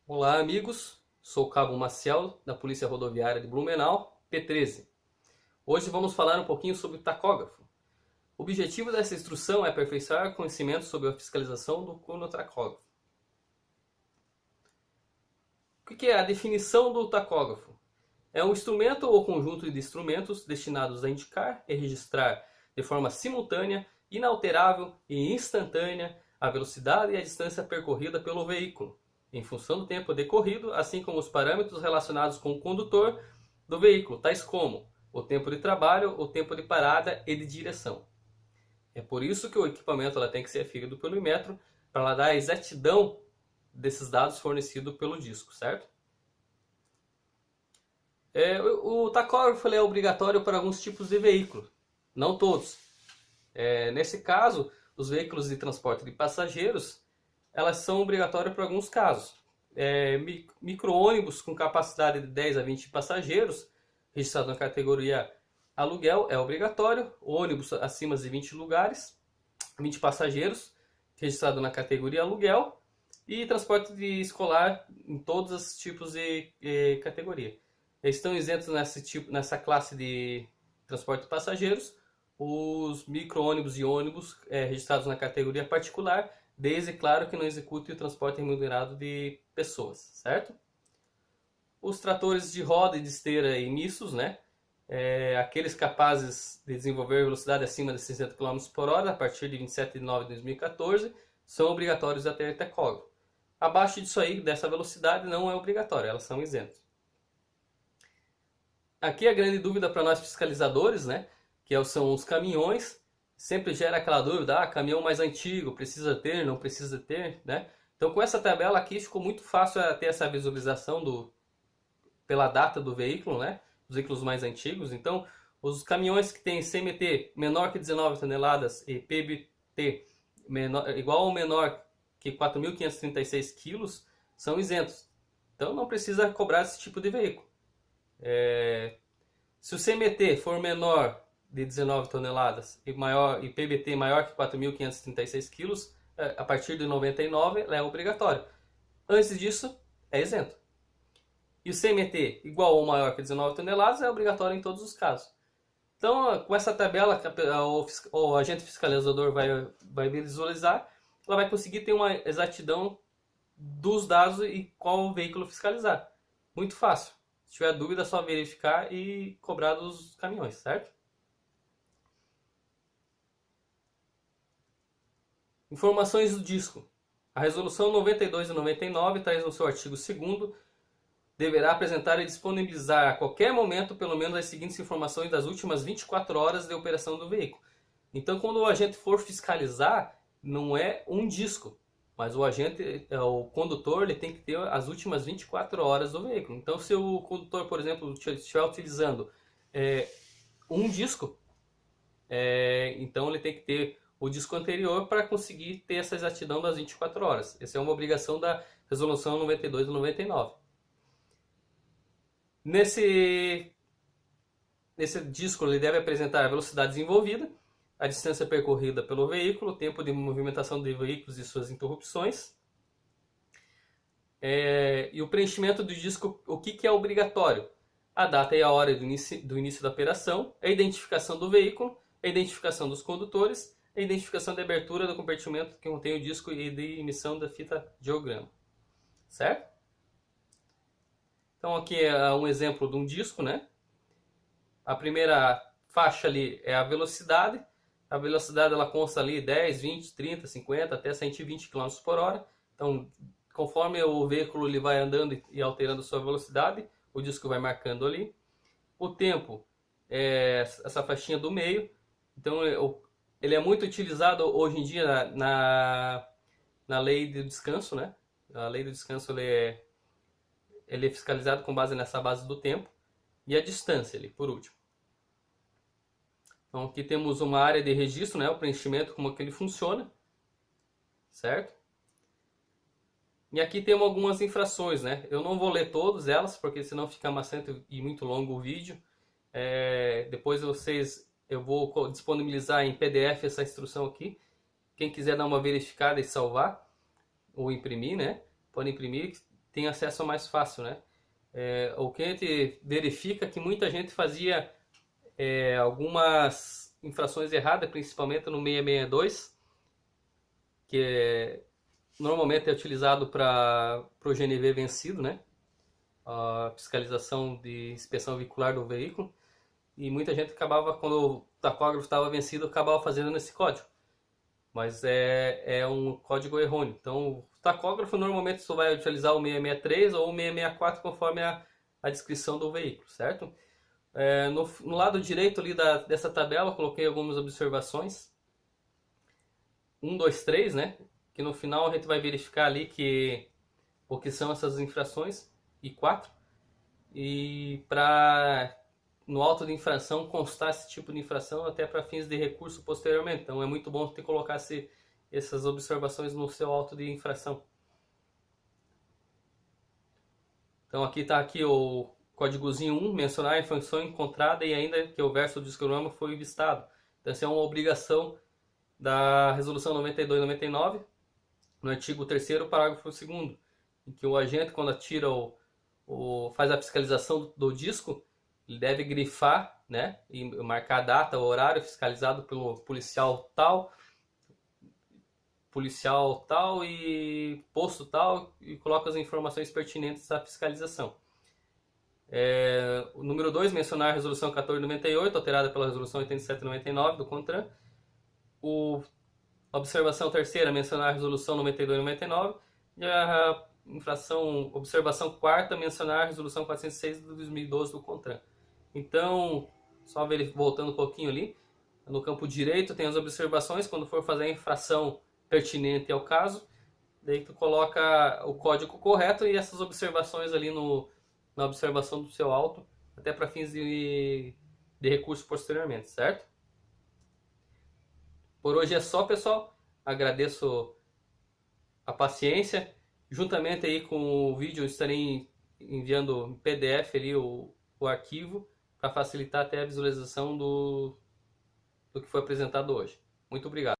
Olá, amigos. Sou o Cabo Maciel, da Polícia Rodoviária de Blumenau, P13. Hoje vamos falar um pouquinho sobre o tacógrafo. O objetivo dessa instrução é aperfeiçoar conhecimento sobre a fiscalização do cronotacógrafo. O que é a definição do tacógrafo? É um instrumento ou conjunto de instrumentos destinados a indicar e registrar de forma simultânea, inalterável e instantânea a velocidade e a distância percorrida pelo veículo, em função do tempo decorrido, assim como os parâmetros relacionados com o condutor do veículo, tais como o tempo de trabalho, o tempo de parada e de direção. É por isso que o equipamento tem que ser aferido pelo Inmetro, para ela dar a exatidão desses dados fornecidos pelo disco, certo? O tacógrafo é obrigatório para alguns tipos de veículos, não todos. Nesse caso, os veículos de transporte de passageiros, elas são obrigatórias para alguns casos. Micro-ônibus com capacidade de 10 a 20 passageiros, registrado na categoria aluguel, é obrigatório. Ônibus acima de 20 lugares, 20 passageiros, registrado na categoria aluguel. E transporte de escolar em todos os tipos de categoria. Eles estão isentos nessa classe de transporte de passageiros os micro-ônibus e ônibus registrados na categoria particular, desde, claro, que não execute o transporte remunerado de pessoas, certo? Os tratores de roda e de esteira e mistos, né? Aqueles capazes de desenvolver velocidade acima de 60 km por hora, a partir de 27 de nove de 2014, são obrigatórios a ter tacógrafo. Abaixo disso aí, dessa velocidade, não é obrigatório, elas são isentas. Aqui a grande dúvida para nós fiscalizadores, né? Que são os caminhões, sempre gera aquela dúvida, caminhão mais antigo, precisa ter, não precisa ter, né? Então com essa tabela aqui ficou muito fácil ter essa visualização pela data do veículo, né? Os veículos mais antigos. Então os caminhões que têm CMT menor que 19 toneladas e PBT igual ou menor que 4.536 quilos são isentos. Então não precisa cobrar esse tipo de veículo. Se o CMT for menor de 19 toneladas e PBT maior que 4.536 quilos, a partir de 99 é obrigatório. Antes disso, é isento. E o CMT igual ou maior que 19 toneladas é obrigatório em todos os casos. Então, com essa tabela, o agente fiscalizador vai visualizar, ela vai conseguir ter uma exatidão dos dados e qual veículo fiscalizar. Muito fácil. Se tiver dúvida, é só verificar e cobrar dos caminhões, certo? Informações do disco. A resolução 92 e 99 traz no seu artigo 2º deverá apresentar e disponibilizar a qualquer momento pelo menos as seguintes informações das últimas 24 horas de operação do veículo. Então, quando o agente for fiscalizar, não é um disco, mas o condutor, ele tem que ter as últimas 24 horas do veículo. Então, se o condutor, por exemplo, estiver utilizando um disco, então ele tem que ter o disco anterior para conseguir ter essa exatidão das 24 horas. Essa é uma obrigação da resolução 92 e 99. Nesse disco ele deve apresentar a velocidade desenvolvida, a distância percorrida pelo veículo, o tempo de movimentação de veículos e suas interrupções. E o preenchimento do disco, o que é obrigatório? A data e a hora do início da operação, a identificação do veículo, a identificação dos condutores, a identificação da abertura do compartimento que contém o disco e de emissão da fita diograma. Certo? Então aqui é um exemplo de um disco, né? A primeira faixa ali é a velocidade. A velocidade ela consta ali 10, 20, 30, 50 até 120 km por hora. Então, conforme o veículo ele vai andando e alterando sua velocidade, o disco vai marcando ali. O tempo é essa faixinha do meio. Então, ele é muito utilizado hoje em dia na lei do descanso, né? A lei do descanso ele é fiscalizado com base nessa base do tempo. E a distância ali, por último. Então aqui temos uma área de registro, né, o preenchimento, como que ele funciona, certo? E aqui temos algumas infrações, né? Eu não vou ler todas elas, porque senão fica maçante e muito longo o vídeo. Depois eu vou disponibilizar em PDF essa instrução aqui. Quem quiser dar uma verificada e salvar, ou imprimir, né? Pode imprimir. tem acesso mais fácil, né? O que a gente verifica é que muita gente fazia algumas infrações erradas, principalmente no 662, que normalmente é utilizado para o GNV vencido, né? A fiscalização de inspeção veicular do veículo. E muita gente acabava, quando o tacógrafo estava vencido, acabava fazendo nesse código. Mas é um código errôneo. Então, o tacógrafo normalmente só vai utilizar o 663 ou o 664 conforme a descrição do veículo, certo? No lado direito ali dessa tabela, eu coloquei algumas observações. 1, 2, 3, né? Que no final a gente vai verificar ali o que são essas infrações. E 4. E para no auto de infração constar esse tipo de infração até para fins de recurso posteriormente. Então é muito bom ter colocar essas observações no seu auto de infração. Então aqui está o códigozinho 1, mencionar a infração encontrada e ainda que o verso do discograma foi vistado. Então essa é uma obrigação da resolução 92/99, no artigo 3º, parágrafo 2º, em que o agente, quando atira faz a fiscalização do disco, ele deve grifar, né, e marcar a data, o horário fiscalizado pelo policial tal e posto tal, e coloca as informações pertinentes à fiscalização. O número 2, mencionar a resolução 1498, alterada pela resolução 87/99 do CONTRAN. Observação terceira, mencionar a resolução 92/99. E a observação quarta, mencionar a resolução 406 de 2012 do CONTRAN. Então, só voltando um pouquinho ali, no campo direito tem as observações, quando for fazer a infração pertinente ao caso, daí tu coloca o código correto e essas observações ali na observação do seu auto, até para fins de recurso posteriormente, certo? Por hoje é só, pessoal. Agradeço a paciência. Juntamente aí com o vídeo, eu estarei enviando em PDF ali o arquivo para facilitar até a visualização do que foi apresentado hoje. Muito obrigado.